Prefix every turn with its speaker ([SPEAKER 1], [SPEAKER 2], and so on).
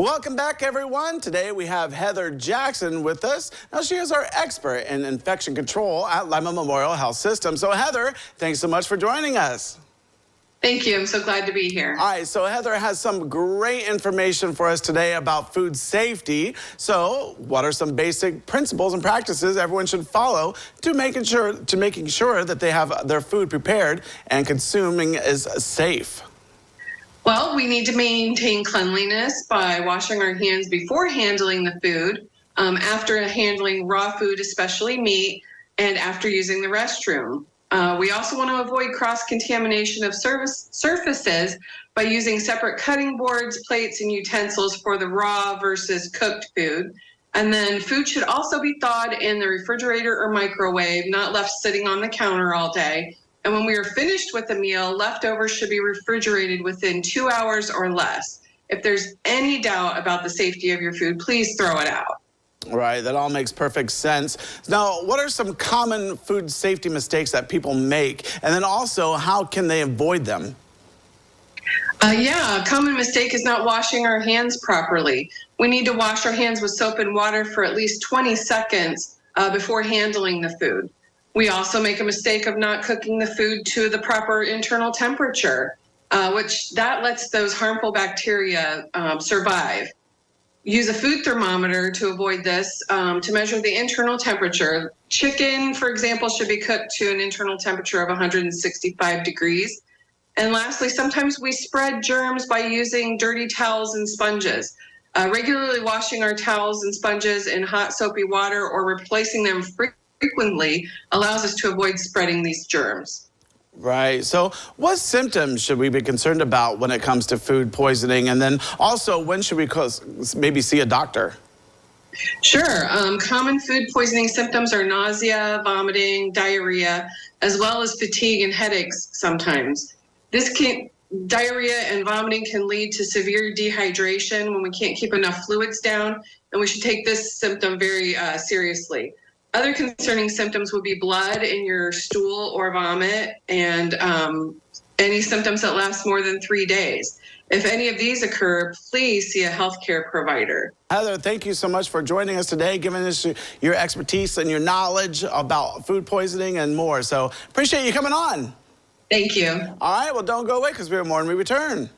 [SPEAKER 1] Welcome back, everyone. Today we have Heather Jackson with us. Now, she is our expert in infection control at Lima Memorial Health System. So, Heather, thanks so much for joining us.
[SPEAKER 2] Thank you. I'm so glad to be here.
[SPEAKER 1] All right, so Heather has some great information for us today about food safety. So, what are some basic principles and practices everyone should follow to making sure that they have their food prepared and consuming is safe?
[SPEAKER 2] Well, we need to maintain cleanliness by washing our hands before handling the food, after handling raw food, especially meat, and after using the restroom. We also want to avoid cross-contamination of surfaces by using separate cutting boards, plates, and utensils for the raw versus cooked food. And then food should also be thawed in the refrigerator or microwave, not left sitting on the counter all day. And when we are finished with the meal, leftovers should be refrigerated within 2 hours or less. If there's any doubt about the safety of your food, please throw it out.
[SPEAKER 1] Right, that all makes perfect sense. Now, what are some common food safety mistakes that people make? And then also, how can they avoid them?
[SPEAKER 2] A common mistake is not washing our hands properly. We need to wash our hands with soap and water for at least 20 seconds before handling the food. We also make a mistake of not cooking the food to the proper internal temperature, which that lets those harmful bacteria survive. Use a food thermometer to avoid this, to measure the internal temperature. Chicken, for example, should be cooked to an internal temperature of 165 degrees. And lastly, sometimes we spread germs by using dirty towels and sponges. Regularly washing our towels and sponges in hot soapy water or replacing them frequently allows us to avoid spreading these germs.
[SPEAKER 1] Right. So what symptoms should we be concerned about when it comes to food poisoning? And then also, when should we maybe see a doctor?
[SPEAKER 2] Sure. Common food poisoning symptoms are nausea, vomiting, diarrhea, as well as fatigue and headaches sometimes. Diarrhea and vomiting can lead to severe dehydration when we can't keep enough fluids down, and we should take this symptom very seriously. Other concerning symptoms would be blood in your stool or vomit, and any symptoms that last more than 3 days. If any of these occur, please see a healthcare provider.
[SPEAKER 1] Heather, thank you so much for joining us today, giving us your expertise and your knowledge about food poisoning and more. So appreciate you coming on.
[SPEAKER 2] Thank you.
[SPEAKER 1] All right, well, don't go away because we have more when we return.